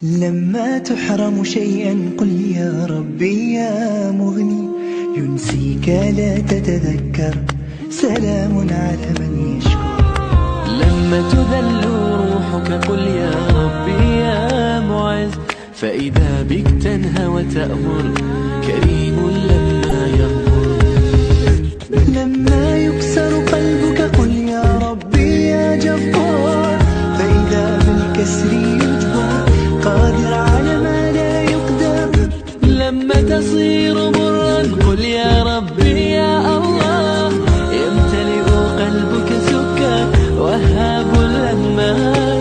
لما تحرم شيئا قل يا ربي يا مغني، ينسيك لا تتذكر، سلام على من يشكر. لما تذل روحك قل يا ربي يا معز، فإذا بك تنهى وتأمر، كريم لما يغفر. لما يكسر قلبك قل يا ربي يا جبار، فإذا بالكسر يجبر، قادر على ما لا يقدر. لما تصير مرا قل يا ربي يا الله، يمتلئ قلبك سكر، وهاب لما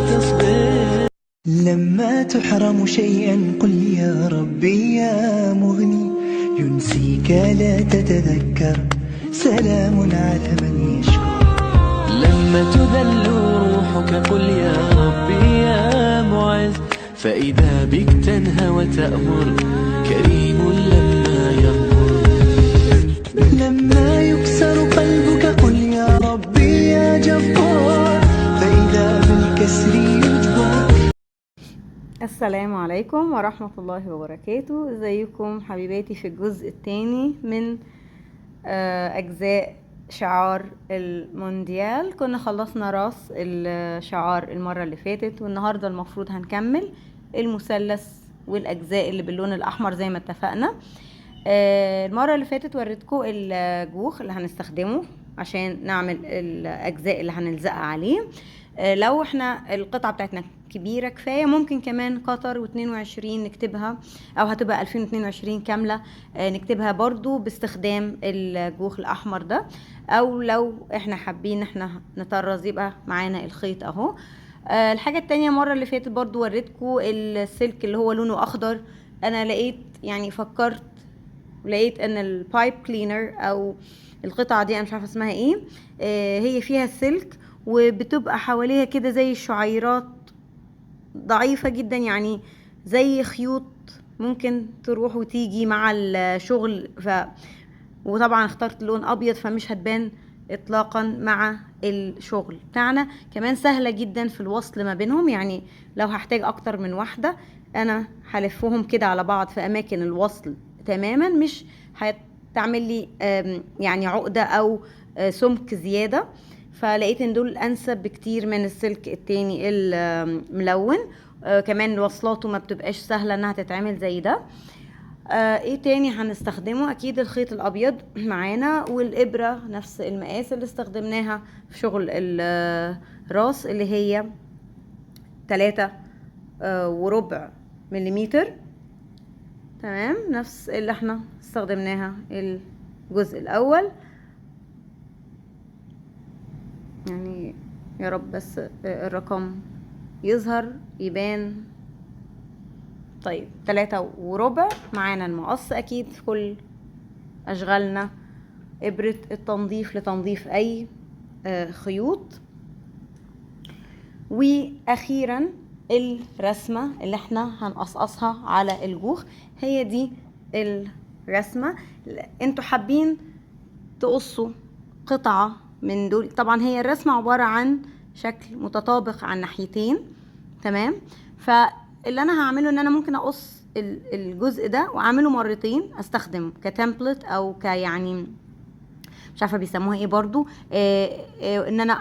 تصبر. لما تحرم شيئا قل يا ربي يا مغني، ينسيك لا تتذكر، سلام على من يشكر. لما تذل روحك قل يا ربي يا معز، فإذا بك تنهى وتأمر، كريم لما يغفر. لما يكسر قلبك قل يا ربي يا جبار، فإذا بالكسر يجبر. السلام عليكم ورحمة الله وبركاته. ازيكم حبيباتي في الجزء الثاني من أجزاء شعار المونديال. كنا خلصنا راس الشعار المرة اللي فاتت، والنهاردة المفروض هنكمل المثلث والأجزاء اللي باللون الأحمر زي ما اتفقنا. المرة اللي فاتت وريتكم الجوخ اللي هنستخدمه عشان نعمل الأجزاء اللي هنلزقها عليه. لو احنا القطعة بتاعتنا كبيرة كفاية ممكن كمان قطر و22 نكتبها، او هتبقى 2022 كاملة نكتبها برضو باستخدام الجوخ الاحمر ده. او لو احنا حابين احنا نطرز يبقى معانا الخيط اهو. الحاجة التانية مرة اللي فاتت برضو وريتكم السلك اللي هو لونه اخضر. انا لقيت يعني فكرت لقيت ان البايب كلينر او القطعة دي انا مش عارفة اسمها ايه، هي فيها السلك وبتبقى حواليها كده زي الشعيرات ضعيفة جدا، يعني زي خيوط ممكن تروح وتيجي مع الشغل. وطبعا اخترت لون ابيض فمش هتبان اطلاقا مع الشغل بتاعنا. كمان سهلة جدا في الوصل ما بينهم، يعني لو هحتاج اكتر من واحدة انا هلفهم كده على بعض في اماكن الوصل تماما، مش هتعمل لي يعني عقدة او سمك زيادة. فلقيت ان دول انسب بكتير من السلك التاني الملون. كمان وصلاته ما بتبقاش سهلة انها تتعمل زي ده. ايه تاني هنستخدمه؟ اكيد الخيط الابيض معانا، والابرة نفس المقاس اللي استخدمناها في شغل الراس اللي هي 3.25 مليمتر. تمام، نفس اللي احنا استخدمناها الجزء الاول. يعني يا رب بس الرقم يظهر يبان. طيب 3.25 معانا المقص اكيد في كل اشغالنا، ابرة التنظيف لتنظيف اي خيوط. واخيرا الرسمة اللي احنا هنقصقصها على الجوخ، هي دي الرسمة. انتوا حابين تقصوا قطعة من دول، طبعا هي الرسمة عبارة عن شكل متطابق عن ناحيتين. تمام، فاللي انا هعمله ان انا ممكن اقص الجزء ده واعمله مرتين، استخدم كتمبلت او يعني مش عارفة بيسموها ايه برضو، ان انا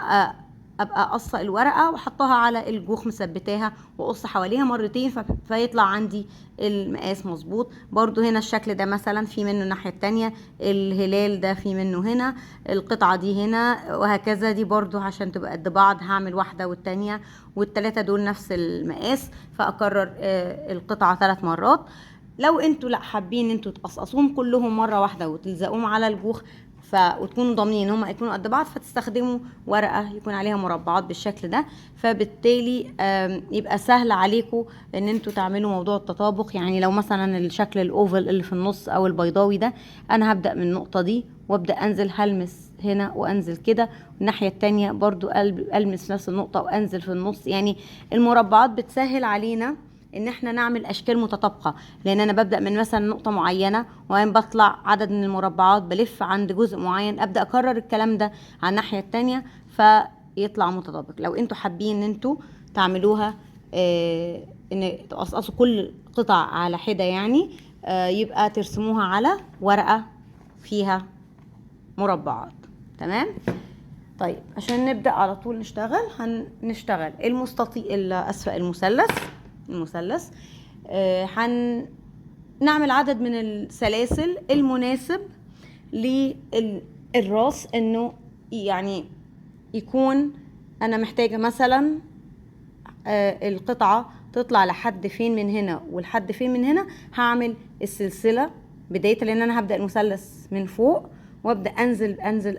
ابقى قصة الورقة واحطها على الجوخ مثبتاها واقص حواليها مرتين فيطلع عندي المقاس مظبوط. برضو هنا الشكل ده مثلا في منه الناحية التانية، الهلال ده في منه هنا، القطعة دي هنا، وهكذا. دي برضو عشان تبقى قد بعض هعمل واحدة والتانية والتلاتة دول نفس المقاس، فاكرر القطعة 3 مرات. لو انتوا لا حابين انتوا تقصقصوهم كلهم مرة واحدة وتلزقوهم على الجوخ وتكونوا ضامنين ان هم يكونوا قد بعض، فتستخدموا ورقه يكون عليها مربعات بالشكل ده، فبالتالي يبقى سهل عليكم ان انتوا تعملوا موضوع التطابق. يعني لو مثلا الشكل الاوفل اللي في النص او البيضاوي ده، انا هبدا من النقطه دي وابدا انزل، هلمس هنا وانزل كده، والناحيه التانية برضو المس نفس النقطه وانزل في النص. يعني المربعات بتسهل علينا ان احنا نعمل اشكال متطابقه، لان انا ببدا من مثلا نقطه معينه وبعدين بطلع عدد من المربعات، بلف عند جزء معين، ابدا اكرر الكلام ده على الناحيه التانية فيطلع متطابق. لو انتوا حابين ان انتوا تعملوها ان تقصقصوا كل قطع على حدة يعني، يبقى ترسموها على ورقة فيها مربعات. تمام. طيب عشان نبدأ على طول نشتغل، هنشتغل المستطيل المثلث. هنعمل عدد من السلاسل المناسب للراس، انه يعني يكون انا محتاجة مثلا القطعة تطلع لحد فين من هنا ولحد فين من هنا. هعمل السلسلة بداية، لان انا هبدأ المثلث من فوق وابدأ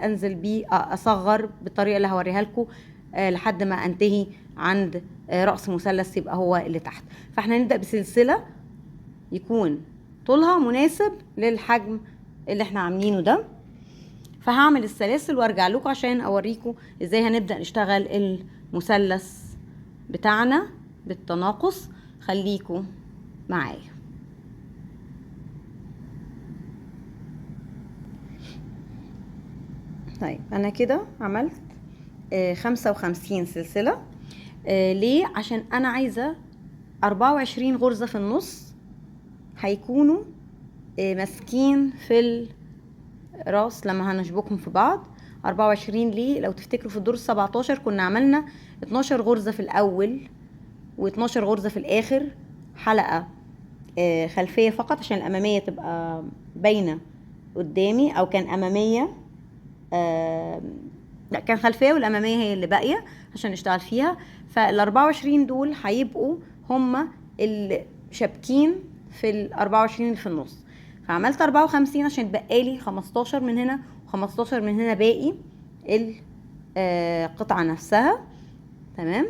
انزل بيه، اصغر بالطريقة اللي هوريها لكم لحد ما انتهي عند رأس مثلث يبقى هو اللي تحت. فاحنا نبدأ بسلسلة يكون طولها مناسب للحجم اللي احنا عاملينه ده. فهعمل السلاسل وارجع لكم عشان اوريكم ازاي هنبدأ نشتغل المثلث بتاعنا بالتناقص. خليكم معايا. طيب انا كده عملت 55 سلسلة. ليه؟ عشان انا عايزة 24 غرزة في النص هيكونوا ماسكين في الراس لما هنشبكهم في بعض. 24 ليه؟ لو تفتكروا في الدور 17 كنا عملنا 12 غرزة في الاول و12 غرزة في الاخر، حلقة خلفية فقط عشان الامامية تبقى باينة قدامي، او كان امامية لا كان خلفية والامامية هي اللي باقية عشان نشتغل فيها. فال24 دول هيبقوا هما اللي شابكين في ال24 اللي في النص. فعملت 54 عشان بقالي 15 من هنا و15 من هنا باقي القطعة نفسها. تمام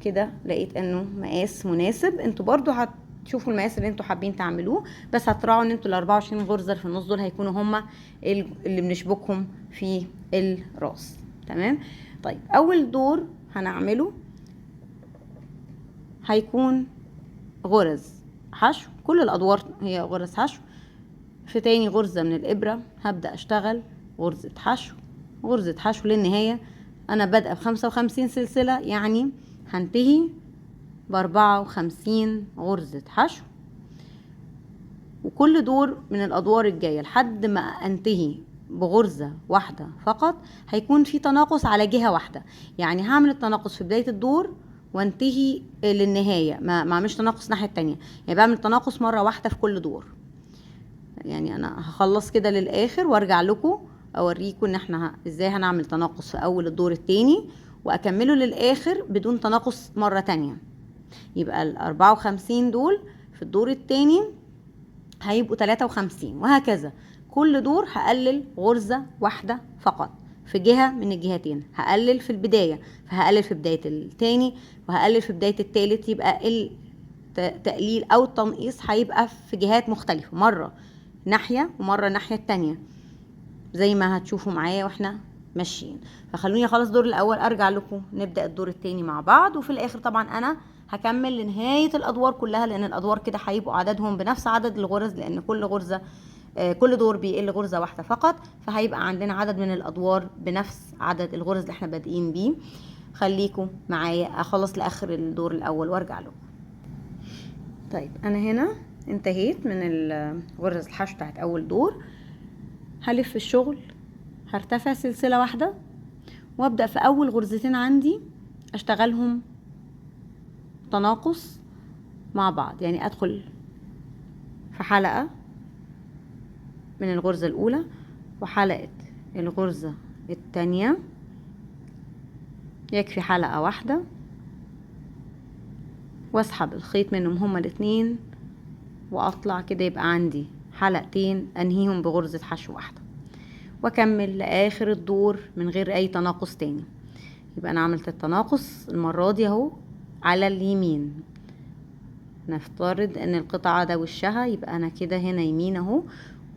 كده لقيت انه مقاس مناسب. انتوا برضو هتشوفوا المقاس اللي انتوا حابين تعملوه، بس هتراعوا ان انتوا ال24 غرزة اللي في النص دول هيكونوا هما اللي بنشبكهم في الراس. تمام. طيب اول دور هنعمله هيكون غرز حشو، كل الادوار هي غرز حشو. في تاني غرزة من الابرة هبدأ اشتغل غرزة حشو للنهاية. انا بادئه ب55 سلسلة، يعني هنتهي ب54 غرزة حشو. وكل دور من الادوار الجاية لحد ما انتهي بغرزة واحدة فقط هيكون في تناقص على جهة واحدة. يعني هعمل التناقص في بداية الدور وانتهي للنهاية، ما اعملش تناقص ناحية التانية، يعني بعمل تناقص مرة واحدة في كل دور. يعني انا هخلص كده للاخر وارجع لكم اوريكم ان احنا ازاي هنعمل تناقص في اول الدور التاني واكمله للاخر بدون تناقص مرة تانية. يبقى ال54 دول في الدور التاني هيبقوا 53 وهكذا. كل دور هقلل غرزة واحدة فقط في جهة من الجهتين. هقلل في البداية، فهقلل في بداية التاني وهقلل في بداية التالت. يبقى التقليل او التنقيص هيبقى في جهات مختلفة، مرة ناحية ومرة الناحية التانية زي ما هتشوفوا معايا واحنا ماشيين. فخلوني اخلص الدور الاول ارجع لكم نبدأ الدور التاني مع بعض. وفي الاخر طبعا انا هكمل لنهاية الادوار كلها، لان الادوار كده هيبقوا عددهم بنفس عدد الغرز، لان كل دور بيقل غرزة واحدة فقط، فهيبقى عندنا عدد من الادوار بنفس عدد الغرز اللي احنا بادئين بيه. خليكم معايا اخلص لاخر الدور الاول وارجع لكم. طيب انا هنا انتهيت من غرز الحشو بتاعت اول دور. هلف الشغل، هرتفع سلسلة واحدة وابدأ في اول غرزتين عندي اشتغلهم تناقص مع بعض. يعني ادخل في حلقة من الغرزة الاولى وحلقة الغرزة التانية، يكفي حلقة واحدة، واسحب الخيط منهم هما الاتنين واطلع كده يبقى عندي حلقتين انهيهم بغرزة حشو واحدة، واكمل لاخر الدور من غير اي تناقص تاني. يبقى انا عملت التناقص المرة دي اهو على اليمين. نفترض ان القطعة ده وشها، يبقى انا كده هنا يمين اهو،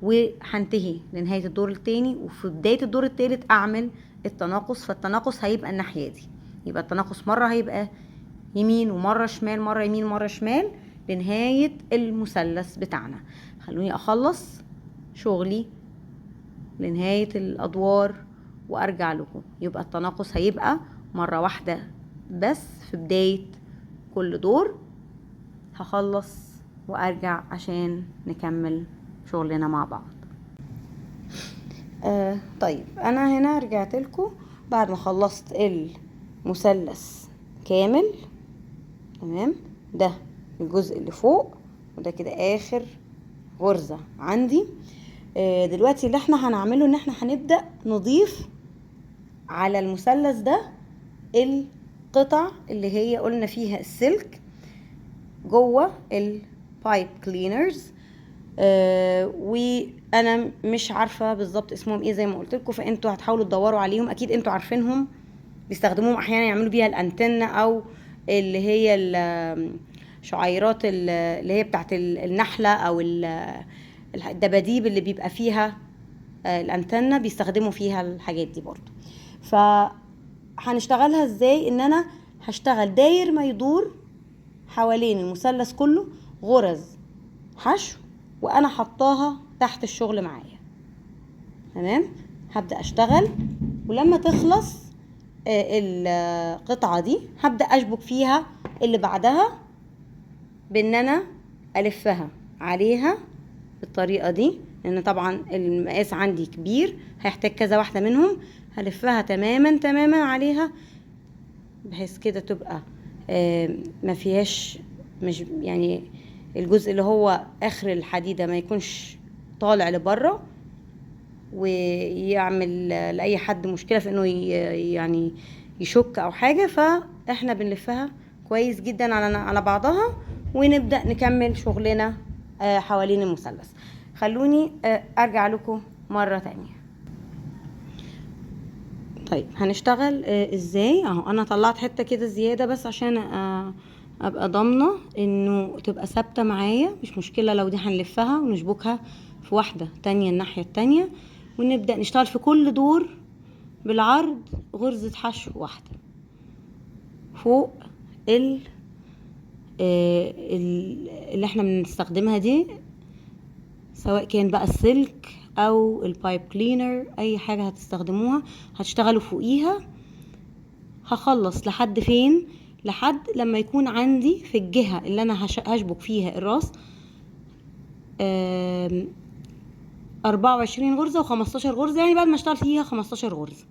وهنتهي لنهاية الدور التاني. وفي بداية الدور التالت اعمل التناقص، فالتناقص هيبقى الناحية دي. يبقى التناقص مرة هيبقى يمين ومرة شمال، مرة يمين مرة شمال، لنهاية المثلث بتاعنا. خلوني اخلص شغلي لنهاية الادوار وارجع لكم. يبقى التناقص هيبقى مرة واحدة بس في بداية كل دور، هخلص وارجع عشان نكمل شغلنا مع بعض. طيب انا هنا رجعت لكم بعد ما خلصت المثلث كامل. تمام، ده الجزء اللي فوق وده كده اخر غرزة عندي. دلوقتي اللي احنا هنعمله ان احنا هنبدأ نضيف على المثلث ده القطع اللي هي قلنا فيها السلك جوه البايب كلينرز. وانا مش عارفه بالظبط اسمهم ايه زي ما قلت لكم، فانتوا هتحاولوا تدوروا عليهم، اكيد انتوا عارفينهم، بيستخدموهم احيانا يعملوا بيها الانتنه او اللي هي الشعيرات اللي هي بتاعت النحله او الدباديب اللي بيبقى فيها الانتنه، بيستخدموا فيها الحاجات دي برضو. فهنشتغلها ازاي؟ ان انا هشتغل داير ما يدور حوالين المثلث كله غرز حشو وانا حطاها تحت الشغل معايا. تمام، هبدأ اشتغل، ولما تخلص القطعة دي هبدأ اشبك فيها اللي بعدها بان انا الفها عليها بالطريقة دي، لان طبعا المقاس عندي كبير هيحتاج كذا واحدة منهم. هلفها تماما عليها بحيث كده تبقى ما فيهاش، مش يعني الجزء اللي هو اخر الحديدة ما يكونش طالع لبره ويعمل لاي حد مشكلة في انه يعني يشك او حاجة. فاحنا بنلفها كويس جدا على بعضها ونبدأ نكمل شغلنا حوالين المثلث. خلوني ارجع لكم مرة تانية. طيب هنشتغل ازاي؟ اهو انا طلعت حتة كده زيادة بس عشان ابقى ضامنة انه تبقى ثابتة معايا، مش مشكلة لو دي هنلفها ونشبكها في واحدة تانية الناحية التانية، ونبدأ نشتغل في كل دور بالعرض غرزة حشو واحدة فوق اللي احنا بنستخدمها دي، سواء كان بقى السلك او البايب كلينر، اي حاجة هتستخدموها هتشتغلوا فوقيها. هخلص لحد فين؟ لحد لما يكون عندي في الجهة اللي انا هشبك فيها الراس 24 غرزة و15 غرزة، يعني بعد ما اشتغل فيها 15 غرزة،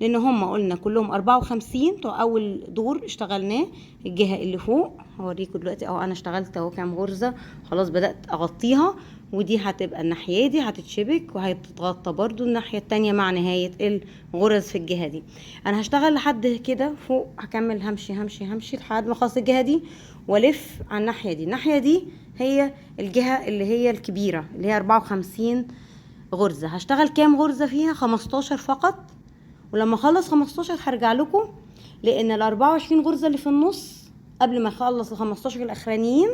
لان هم قلنا كلهم 54 بتوع اول دور اشتغلناه الجهة اللي فوق. هوريكم دلوقتي اهو انا اشتغلت اهو كام غرزة، خلاص بدأت اغطيها، ودي هتبقى الناحية دي هتتشبك وهتتغطى برضو الناحية التانية مع نهاية الغرز في الجهة دي. انا هشتغل لحد كده فوق، هكمل همشي لحد ما اخلص الجهة دي والف على الناحية دي. الناحية دي هي الجهة اللي هي الكبيرة اللي هي 54 غرزة. هشتغل كام غرزة فيها؟ 15 فقط. ولما اخلص 15 هرجع لكم، لان ال 24 غرزة اللي في النص قبل ما اخلص ال 15 الاخرانيين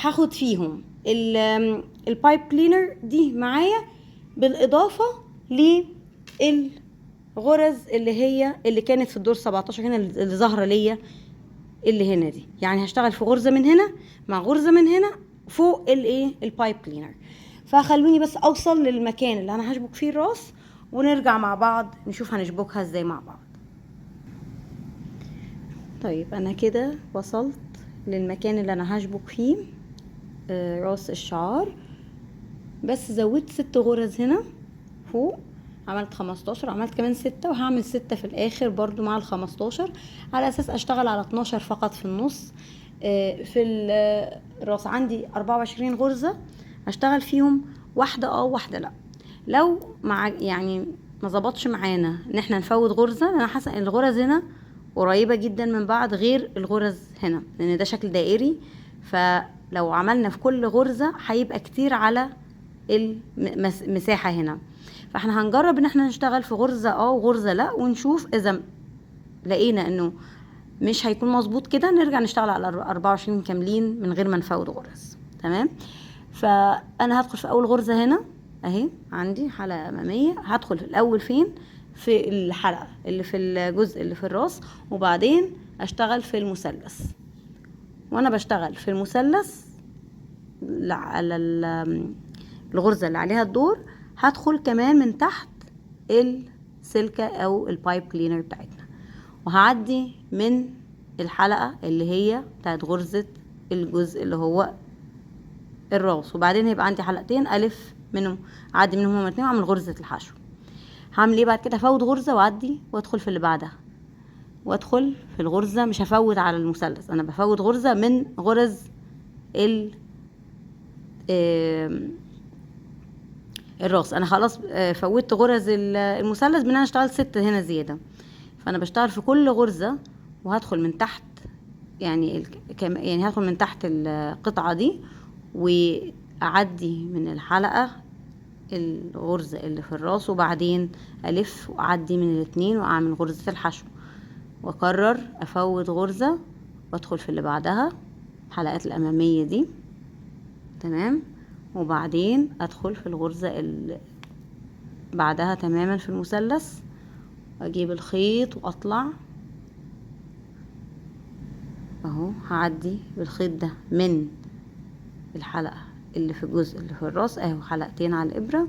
هاخد فيهم البايب كلينر دي معايا، بالاضافة للغرز اللي كانت في الدور 17 هنا اللي ظاهرة ليا اللي هنا دي. يعني هشتغل في غرزة من هنا مع غرزة من هنا فوق البايب كلينر. فخلوني بس اوصل للمكان اللي انا هشبك فيه الراس ونرجع مع بعض نشوف هنشبكها ازاي مع بعض. طيب انا كده وصلت للمكان اللي انا هشبك فيه راس الشعار، بس زودت 6 غرز هنا فوق، عملت 15، عملت كمان 6 وهعمل 6 في الاخر برضو مع ال15 على اساس اشتغل على 12 فقط في النص. في الراس عندي 24 غرزة هشتغل فيهم واحدة واحدة لا. لو مع يعني ما ظبطش معانا ان احنا نفوت غرزة، انا حاسة ان الغرز هنا قريبة جدا من بعض غير الغرز هنا، لان ده شكل دائري، فلو عملنا في كل غرزة هيبقى كتير على المساحة هنا. فاحنا هنجرب ان احنا نشتغل في غرزة وغرزة لا، ونشوف اذا لقينا انه مش هيكون مظبوط كده نرجع نشتغل على 24 كاملين من غير ما نفوت غرز. تمام، فانا هدخل في اول غرزة هنا اهي، عندي حلقة امامية، هدخل الاول فين؟ في الحلقة اللي في الجزء اللي في الراس، وبعدين اشتغل في المثلث. وانا بشتغل في المثلث على الغرزة اللي عليها الدور هدخل كمان من تحت السلكة او البايب كلينر بتاعتنا، وهعدي من الحلقة اللي هي بتاعت غرزة الجزء اللي هو الراس، وبعدين هيبقى عندي حلقتين الف منهم، اعدي منهم هما الاتنين واعمل غرزة الحشو. هعمل ايه بعد كده؟ افوت غرزة واعدي وادخل في اللي بعدها، وادخل في الغرزة، مش هفوت على المثلث، انا بفوت غرزة من غرز الراس. انا خلاص فوتت غرز المثلث بان انا اشتغلت 6 هنا زيادة، فانا بشتغل في كل غرزة وهدخل من تحت، يعني هدخل من تحت القطعة دي واعدي من الحلقة الغرزة اللي في الراس، وبعدين الف واعدي من الاتنين واعمل غرزة الحشو، واكرر افوت غرزة وادخل في اللي بعدها الحلقات الامامية دي. تمام. وبعدين ادخل في الغرزة اللي بعدها تماما في المثلث، اجيب الخيط واطلع اهو، هعدي بالخيط ده من الحلقة اللي في الجزء اللي في الراس اهو، حلقتين على الابرة،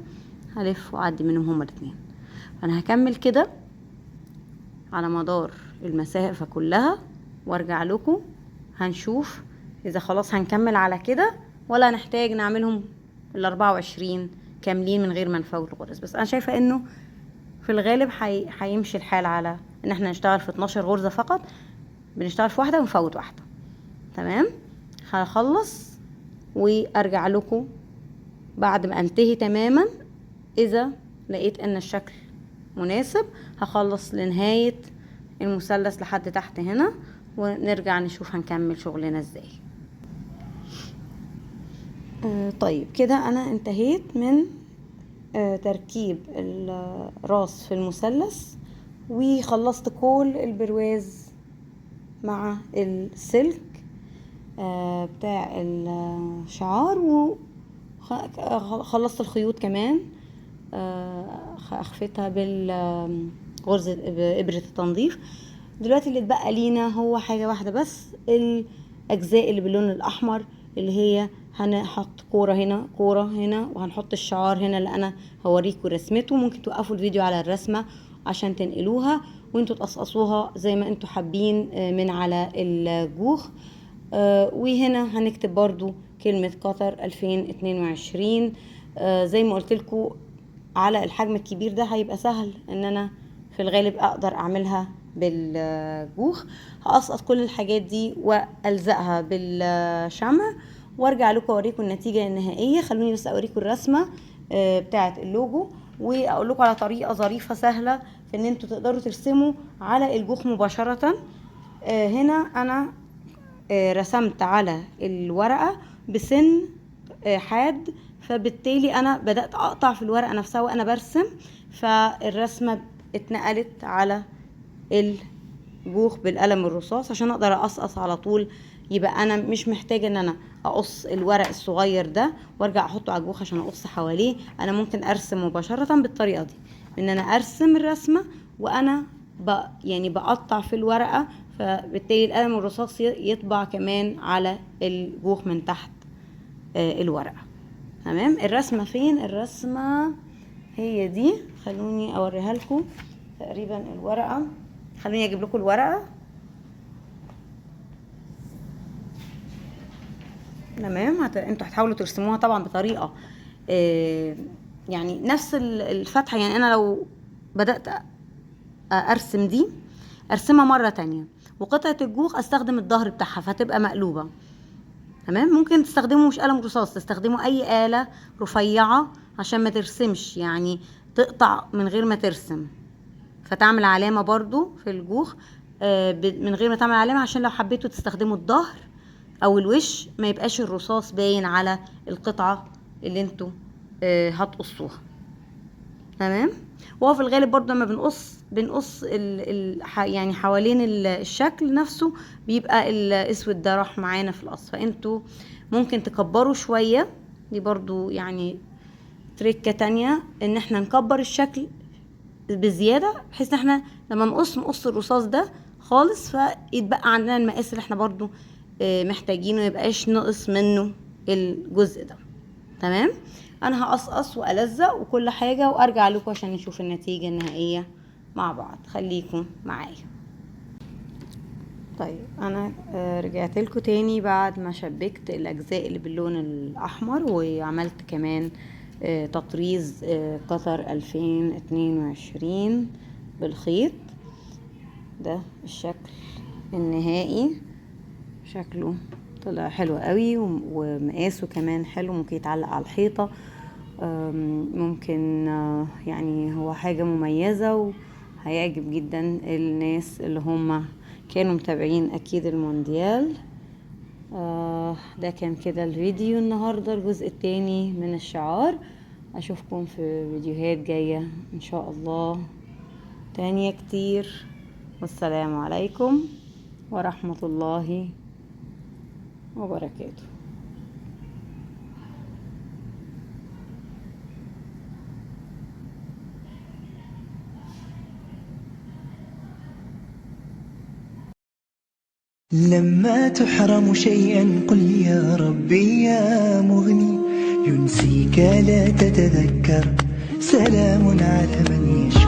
هلف واعدي منهم هما الاتنين. انا هكمل كده على مدار المسافة كلها وارجع لكم، هنشوف اذا خلاص هنكمل على كده ولا نحتاج نعملهم ال24 كاملين من غير ما نفوت الغرز. بس انا شايفة انه في الغالب هيمشي الحال على ان احنا نشتغل في 12 غرزة فقط، بنشتغل في واحدة ونفوت واحدة. تمام. هخلص وارجع لكم بعد ما انتهي تماما. اذا لقيت ان الشكل مناسب هخلص لنهاية المثلث لحد تحت هنا، ونرجع نشوف هنكمل شغلنا ازاي. طيب كده انا انتهيت من تركيب الراس في المثلث، وخلصت كل البرواز مع السلك بتاع الشعار، وخلصت الخيوط كمان، اخفتها بالغرزة بإبرة التنظيف. دلوقتي اللي اتبقى لينا هو حاجة واحدة بس، الأجزاء اللي باللون الأحمر، اللي هي هنحط كورة هنا كورة هنا، وهنحط الشعار هنا اللي أنا هوريكم رسمته. ممكن توقفوا الفيديو على الرسمة عشان تنقلوها وانتوا تقصقصوها زي ما انتوا حابين من على الجوخ. وهنا هنكتب برضو كلمة قطر 2022. زي ما قلت لكم على الحجم الكبير ده هيبقى سهل ان انا في الغالب اقدر اعملها بالجوخ. هقصقص كل الحاجات دي والزقها بالشمع وارجع لكم اوريكم النتيجة النهائية. خلوني بس اوريكم الرسمة بتاعة اللوجو، واقول لكم على طريقة ظريفة سهلة في ان انتوا تقدروا ترسموا على الجوخ مباشرة. هنا انا رسمت على الورقة بسن حاد، فبالتالي انا بدأت اقطع في الورقة نفسها وانا برسم، فالرسمة اتنقلت على الجوخ بالقلم الرصاص عشان اقدر اقصقص على طول. يبقى انا مش محتاجة ان انا اقص الورق الصغير ده وارجع احطه على الجوخ عشان اقص حواليه. انا ممكن ارسم مباشرة بالطريقة دي، ان انا ارسم الرسمة وانا يعني بقطع في الورقة، فبالتالي القلم الرصاص يطبع كمان على الجوخ من تحت الورقة. تمام. الرسمة فين؟ الرسمة هي دي، خلوني اوريها لكم. تقريبا الورقة، خلوني اجيب لكم الورقة. تمام. انتوا هتحاولوا ترسموها طبعا بطريقة يعني نفس الفتحة. يعني انا لو بدأت ارسم دي ارسمها مرة تانية، وقطعة الجوخ استخدم الظهر بتاعها فتبقى مقلوبة. تمام. ممكن تستخدموا مش قلم رصاص، تستخدموا اي آلة رفيعة عشان ما ترسمش، يعني تقطع من غير ما ترسم، فتعمل علامة برضو في الجوخ من غير ما تعمل علامة، عشان لو حبيتوا تستخدموا الظهر او الوش ما يبقاش الرصاص باين على القطعة اللي انتوا هتقصوها. تمام. وهو في الغالب برضو لما بنقص يعني حوالين الشكل نفسه بيبقى الاسود ده راح معانا في القص، فانتوا ممكن تكبروا شوية. دي برضو يعني تريكة تانية، ان احنا نكبر الشكل بزيادة بحيث ان احنا لما نقص الرصاص ده خالص، فيتبقى عندنا المقاس اللي احنا برضو محتاجينه، يبقاش نقص منه الجزء ده. تمام. انا هقصقص والزق وكل حاجة وارجع لكم عشان نشوف النتيجة النهائية مع بعض. خليكم معايا. طيب انا رجعت لكم تاني بعد ما شبكت الاجزاء اللي باللون الاحمر، وعملت كمان تطريز قطر 2022 بالخيط. ده الشكل النهائي، شكله طلع حلو قوي ومقاسه كمان حلو، ممكن يتعلق على الحيطة. ممكن يعني هو حاجة مميزة وهيعجب جدا الناس اللي هم كانوا متابعين اكيد المونديال. ده كان كده الفيديو النهاردة، الجزء التاني من الشعار. اشوفكم في فيديوهات جاية ان شاء الله تانية كتير، والسلام عليكم ورحمة الله وبركاته. لما تحرم شيئا قل يا ربي يا مغني، ينسيك لا تتذكر، سلام على من يشكو.